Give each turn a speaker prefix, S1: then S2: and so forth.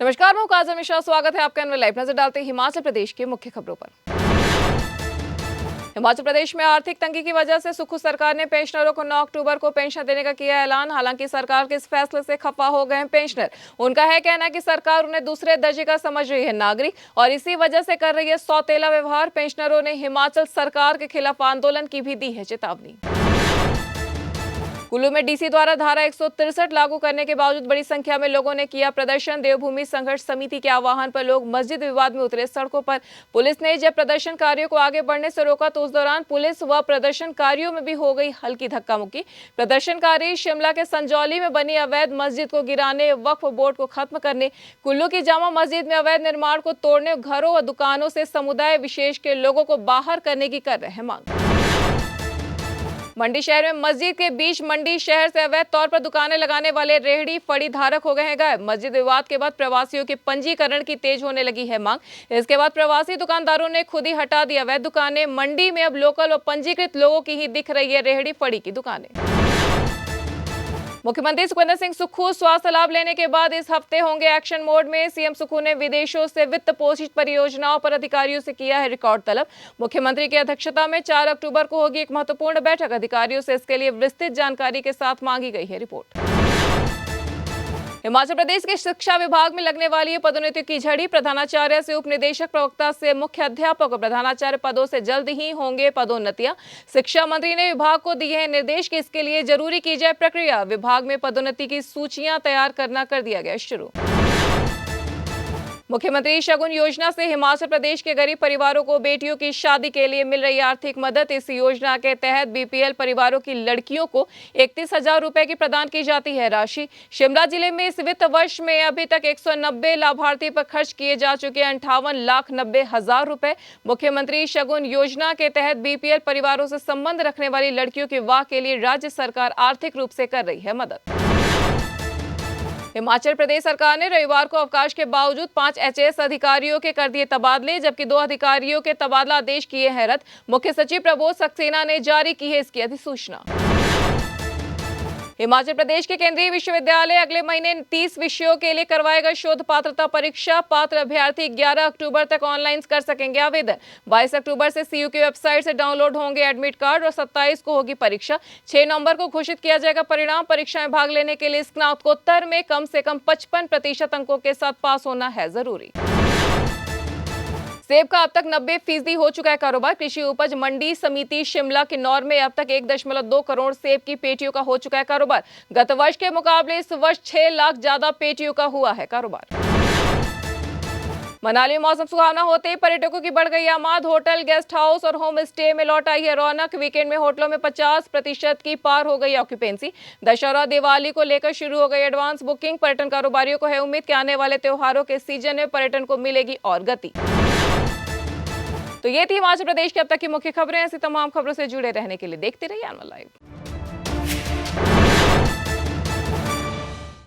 S1: नमस्कार, मैं काजल मिश्रा। स्वागत है आपका एनएल लाइव। नजर डालते हैं हिमाचल प्रदेश की मुख्य खबरों पर। हिमाचल प्रदेश में आर्थिक तंगी की वजह से सुक्खू सरकार ने पेंशनरों को 9 अक्टूबर को पेंशन देने का किया ऐलान। हालांकि सरकार के इस फैसले से खफा हो गए हैं पेंशनर। उनका है कहना कि सरकार उन्हें दूसरे दर्जे का समझ रही है नागरिक और इसी वजह से कर रही है सौतेला व्यवहार। पेंशनरों ने हिमाचल सरकार के खिलाफ आंदोलन की भी दी है चेतावनी। कुल्लू में डीसी द्वारा धारा 163 लागू करने के बावजूद बड़ी संख्या में लोगों ने किया प्रदर्शन। देवभूमि संघर्ष समिति के आह्वान पर लोग मस्जिद विवाद में उतरे सड़कों पर। पुलिस ने जब प्रदर्शनकारियों को आगे बढ़ने से रोका तो उस दौरान पुलिस व प्रदर्शनकारियों में भी हो गई हल्की धक्का मुक्की। प्रदर्शनकारी शिमला के संजौली में बनी अवैध मस्जिद को गिराने, वक्फ बोर्ड को खत्म करने, कुल्लू की जामा मस्जिद में अवैध निर्माण को तोड़ने, घरों व दुकानों से समुदाय विशेष के लोगों को बाहर करने की कर रहे हैं मांग। मंडी शहर में मस्जिद के बीच मंडी शहर से अवैध तौर पर दुकानें लगाने वाले रेहड़ी फड़ी धारक हो गए हैं गायब। मस्जिद विवाद के बाद प्रवासियों के पंजीकरण की तेज होने लगी है मांग। इसके बाद प्रवासी दुकानदारों ने खुद ही हटा दी अवैध दुकानें। मंडी में अब लोकल व पंजीकृत लोगों की ही दिख रही है रेहड़ी फड़ी की दुकानें। मुख्यमंत्री सुखविंदर सिंह सुक्खू स्वास्थ्य लाभ लेने के बाद इस हफ्ते होंगे एक्शन मोड में। सीएम सुक्खू ने विदेशों से वित्त पोषित परियोजनाओं पर अधिकारियों से किया है रिकॉर्ड तलब। मुख्यमंत्री की अध्यक्षता में 4 अक्टूबर को होगी एक महत्वपूर्ण बैठक। अधिकारियों से इसके लिए विस्तृत जानकारी के साथ मांगी गई है रिपोर्ट। हिमाचल प्रदेश के शिक्षा विभाग में लगने वाली है पदोन्नति की झड़ी। प्रधानाचार्य से उप निदेशक, प्रवक्ता से मुख्य अध्यापक और प्रधानाचार्य पदों से जल्द ही होंगे पदोन्नतियां। शिक्षा मंत्री ने विभाग को दिए हैं निर्देश कि इसके लिए जरूरी की जाए प्रक्रिया। विभाग में पदोन्नति की सूचियां तैयार करना कर दिया गया शुरू। मुख्यमंत्री शगुन योजना से हिमाचल प्रदेश के गरीब परिवारों को बेटियों की शादी के लिए मिल रही आर्थिक मदद। इस योजना के तहत बीपीएल परिवारों की लड़कियों को 31,000 रुपए की प्रदान की जाती है राशि। शिमला जिले में इस वित्त वर्ष में अभी तक 190 लाभार्थी पर खर्च किए जा चुके 58,90,000 रुपए। मुख्यमंत्री शगुन योजना के तहत बीपीएल परिवारों से संबंध रखने वाली लड़कियों के विवाह के लिए राज्य सरकार आर्थिक रूप से कर रही है मदद। हिमाचल प्रदेश सरकार ने रविवार को अवकाश के बावजूद 5 एचएएस अधिकारियों के कर दिए तबादले, जबकि 2 अधिकारियों के तबादला आदेश किए हैं रद्द। मुख्य सचिव प्रबोध सक्सेना ने जारी की है इसकी अधिसूचना। हिमाचल प्रदेश के केंद्रीय विश्वविद्यालय अगले महीने 30 विषयों के लिए करवाएगा शोध पात्रता परीक्षा। पात्र अभ्यर्थी 11 अक्टूबर तक ऑनलाइन कर सकेंगे आवेदन। 22 अक्टूबर से सीयू की वेबसाइट से डाउनलोड होंगे एडमिट कार्ड और 27 को होगी परीक्षा। 6 नवंबर को घोषित किया जाएगा परिणाम। परीक्षा में भाग लेने के लिए स्नातकोत्तर में कम से कम 55% अंकों के साथ पास होना है जरूरी। सेब का अब तक 90% हो चुका है कारोबार। कृषि उपज मंडी समिति शिमला किन्नौर में अब तक 1.2 करोड़ सेब की पेटियों का हो चुका है कारोबार। गत वर्ष के मुकाबले इस वर्ष 6 लाख ज्यादा पेटियों का हुआ है कारोबार। मनाली में मौसम सुहावना होते ही पर्यटकों की बढ़ गई आमद। होटल, गेस्ट हाउस और होम स्टे में लौट आई है रौनक। वीकेंड में होटलों में 50% की पार हो गई ऑक्यूपेंसी। दशहरा दिवाली को लेकर शुरू हो गई एडवांस बुकिंग। पर्यटन कारोबारियों को है उम्मीद कि आने वाले त्योहारों के सीजन में पर्यटन को मिलेगी और गति। तो ये थी हिमाचल प्रदेश की अब तक की मुख्य खबरें। ऐसी तमाम खबरों से जुड़े रहने के लिए देखते रहिए एनएल लाइव।